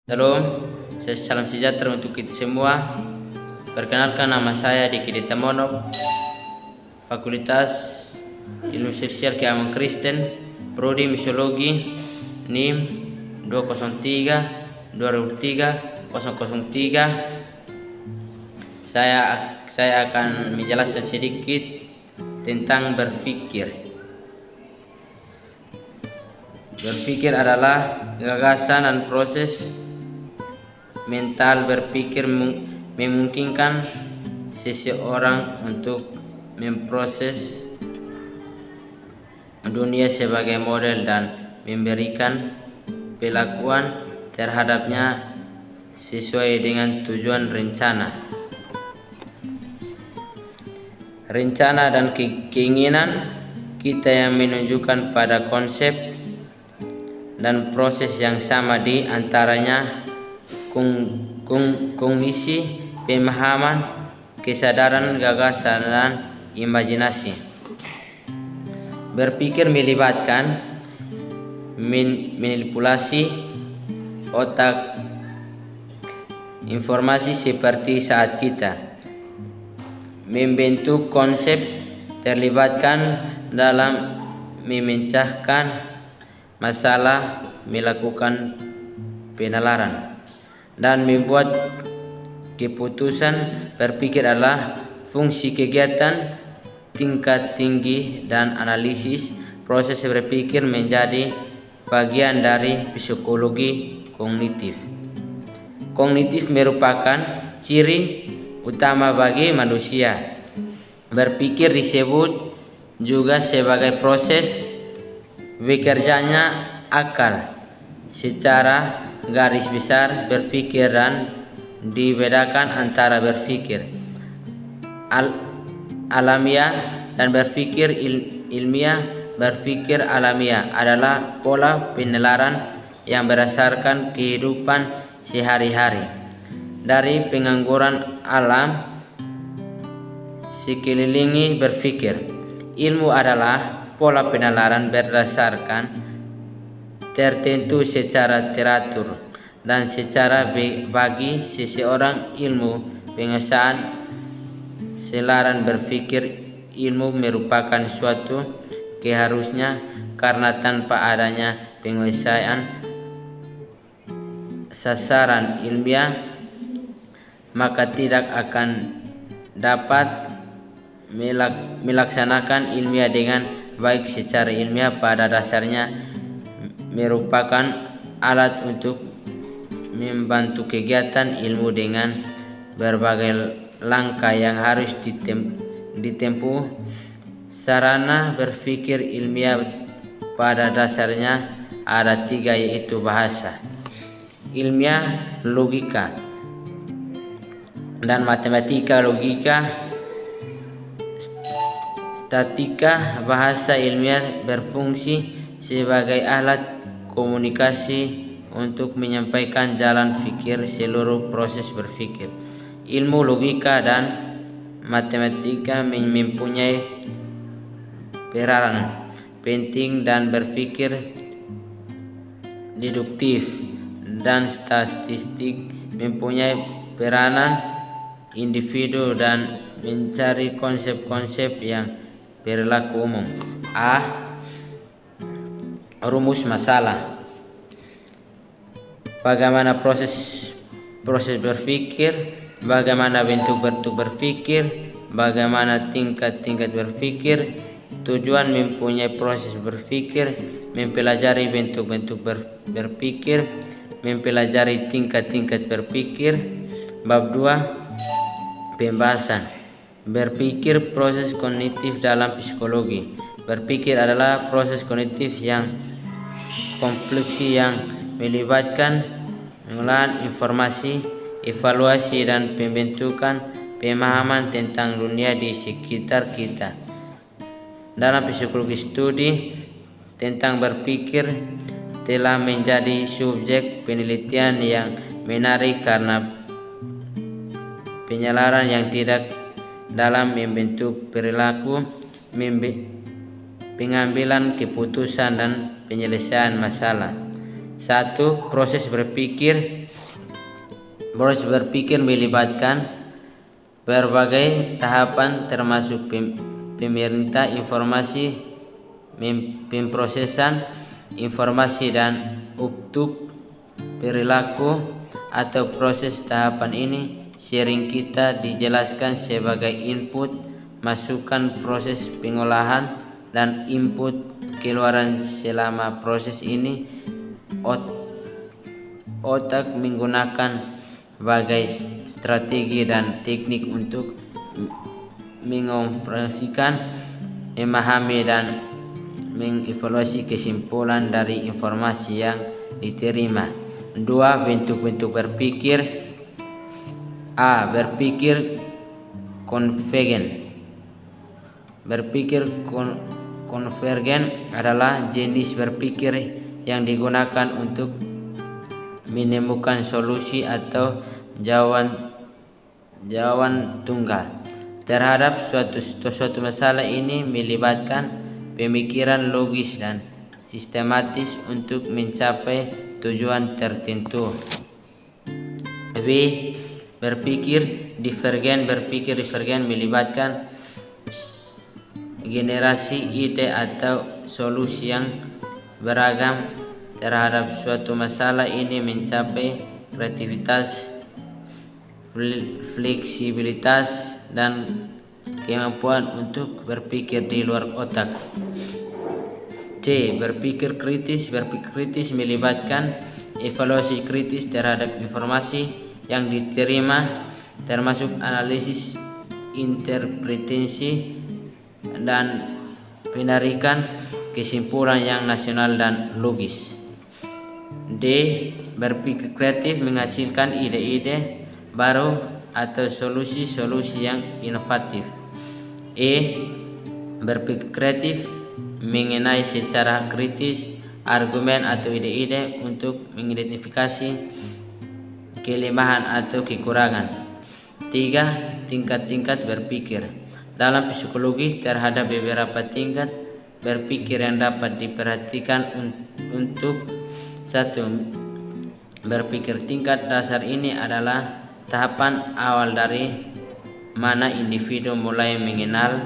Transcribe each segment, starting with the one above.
Shalom, salam sejahtera untuk kita semua. Perkenalkan, nama saya Diki Ditamonov, Fakultas Ilmu Sosial Keagamaan Kristen, Prodi Misiologi, NIM 203 2003 003. Saya akan menjelaskan sedikit tentang berpikir. Berpikir adalah gagasan dan proses mental berpikir memungkinkan seseorang untuk memproses dunia sebagai model dan memberikan perlakuan terhadapnya sesuai dengan tujuan rencana. Rencana dan keinginan kita yang menunjukkan pada konsep dan proses yang sama di antaranya kognisi, pemahaman, kesadaran, gagasan, dan imajinasi. Berpikir melibatkan manipulasi otak informasi seperti saat kita membentuk konsep, terlibatkan dalam memecahkan masalah, melakukan penalaran, dan membuat keputusan. Berpikir adalah fungsi kegiatan tingkat tinggi dan analisis. Proses berpikir menjadi bagian dari psikologi kognitif. Kognitif merupakan ciri utama bagi manusia. Berpikir disebut juga sebagai proses bekerjanya akal. Secara garis besar, berpikir dan dibedakan antara berpikir alamiah dan berpikir ilmiah. Berpikir alamiah adalah pola penalaran yang berdasarkan kehidupan sehari-hari dari pengangguran alam sekelilingi. Berpikir ilmu adalah pola penalaran berdasarkan tertentu secara teratur dan secara bagi seseorang. Ilmu pengesahan selaran berpikir ilmu merupakan suatu keharusnya, karena tanpa adanya penyelesaian sasaran ilmiah maka tidak akan dapat melaksanakan ilmiah dengan baik. Secara ilmiah pada dasarnya merupakan alat untuk membantu kegiatan ilmu dengan berbagai langkah yang harus ditempuh. Sarana berpikir ilmiah pada dasarnya ada tiga, yaitu bahasa ilmiah, logika, dan matematika. Logika, statika. Bahasa ilmiah berfungsi sebagai alat komunikasi untuk menyampaikan jalan pikir seluruh proses berpikir. Ilmu logika dan matematika mempunyai peranan penting dan berpikir deduktif, dan statistik mempunyai peranan individu dan mencari konsep-konsep yang berlaku umum. Rumus masalah. Bagaimana proses berpikir, bagaimana bentuk-bentuk berpikir, bagaimana tingkat-tingkat berpikir, tujuan mempunyai proses berpikir, mempelajari bentuk-bentuk berpikir, mempelajari tingkat-tingkat berpikir. Bab 2, pembahasan berpikir, proses kognitif dalam psikologi. Berpikir adalah proses kognitif yang kompleks yang melibatkan pengolahan informasi, evaluasi, dan pembentukan pemahaman tentang dunia di sekitar kita. Dalam psikologi, studi tentang berpikir telah menjadi subjek penelitian yang menarik karena penyalaran yang tidak dalam membentuk perilaku, pengambilan keputusan, dan penyelesaian masalah. 1. Proses berpikir. Proses berpikir melibatkan berbagai tahapan termasuk pemerintah informasi, pemrosesan informasi dan untuk perilaku atau proses tahapan ini sering kita dijelaskan sebagai input, masukan proses pengolahan, dan input keluaran. Selama proses ini otak menggunakan berbagai strategi dan teknik untuk mengoperasikan, memahami dan mengevaluasi kesimpulan dari informasi yang diterima. 2. Bentuk-bentuk berpikir. A. Berpikir konvergen. Berpikir konvergen adalah jenis berpikir yang digunakan untuk menemukan solusi atau jawaban tunggal terhadap suatu masalah. Ini melibatkan pemikiran logis dan sistematis untuk mencapai tujuan tertentu. B. Berpikir divergen. Berpikir divergen melibatkan generasi ide atau solusi yang beragam terhadap suatu masalah. Ini mencapai kreativitas, fleksibilitas, dan kemampuan untuk berpikir di luar otak. C. Berpikir kritis. Berpikir kritis melibatkan evaluasi kritis terhadap informasi yang diterima, termasuk analisis, interpretasi, dan penarikan kesimpulan yang nasional dan logis. D. Berpikir kreatif menghasilkan ide-ide baru atau solusi-solusi yang inovatif. E. Berpikir kreatif mengenai secara kritis argumen atau ide-ide untuk mengidentifikasi kelemahan atau kekurangan. 3. Tingkat-tingkat berpikir. Dalam psikologi terhadap beberapa tingkat berpikir yang dapat diperhatikan untuk 1. Berpikir tingkat dasar. Ini adalah tahapan awal dari mana individu mulai mengenal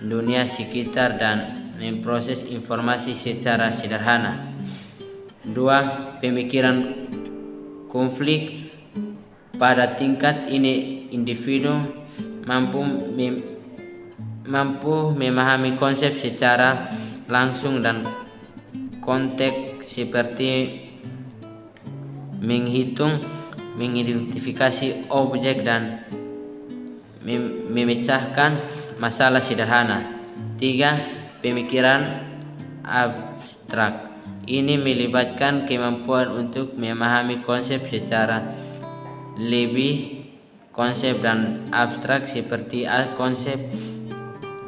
dunia sekitar dan memproses informasi secara sederhana. 2. Pemikiran konflik. Pada tingkat ini individu mampu memahami konsep secara langsung dan konteks seperti menghitung, mengidentifikasi objek, dan memecahkan masalah sederhana. 3. Pemikiran abstrak. Ini melibatkan kemampuan untuk memahami konsep secara lebih konsep dan abstrak seperti konsep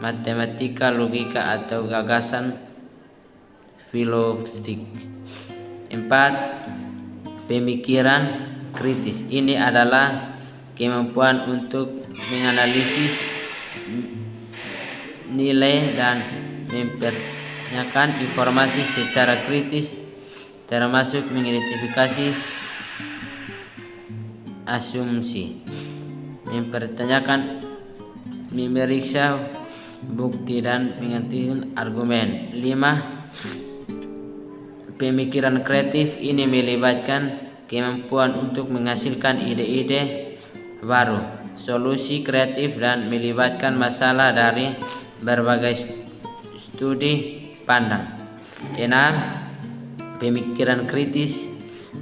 matematika, logika, atau gagasan filosofik. 4. Pemikiran kritis. Ini adalah kemampuan untuk menganalisis nilai dan mempertanyakan informasi secara kritis, termasuk mengidentifikasi asumsi, mempertanyakan, memeriksa bukti, dan menganalisis argumen. 5. Pemikiran kreatif. Ini melibatkan kemampuan untuk menghasilkan ide-ide baru, solusi kreatif, dan melibatkan masalah dari berbagai studi pandang. 6. Pemikiran kritis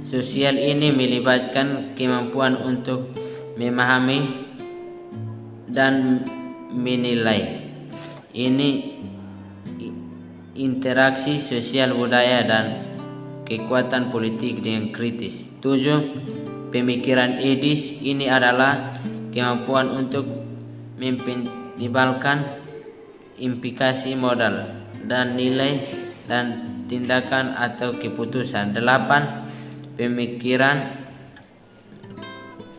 sosial. Ini melibatkan kemampuan untuk memahami dan menilai interaksi sosial, budaya, dan kekuatan politik dengan kritis. 7. Pemikiran etis. Ini adalah kemampuan untuk mempertimbangkan implikasi modal dan nilai dan tindakan atau keputusan. 8. Pemikiran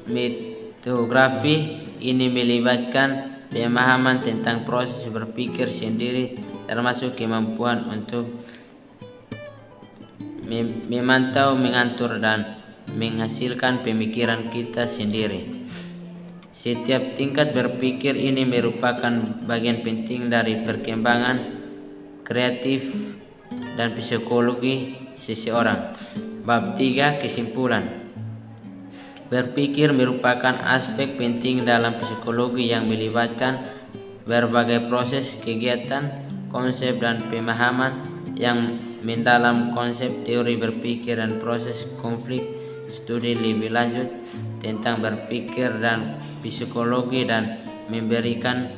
metagrafi. Ini melibatkan pemahaman tentang proses berpikir sendiri, termasuk kemampuan untuk memantau, mengatur, dan menghasilkan pemikiran kita sendiri. Setiap tingkat berpikir ini merupakan bagian penting dari perkembangan kreatif dan psikologi seseorang. Bab 3. Kesimpulan. Berpikir merupakan aspek penting dalam psikologi yang melibatkan berbagai proses, kegiatan, konsep, dan pemahaman yang mendalam. Konsep teori berpikir dan proses konflik, studi lebih lanjut tentang berpikir dan psikologi, dan memberikan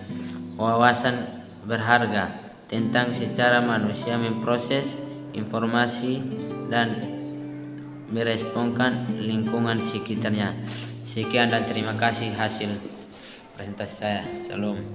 wawasan berharga tentang secara manusia memproses informasi dan meresponkan lingkungan sekitarnya. Sekian dan terima kasih hasil presentasi saya. Salam.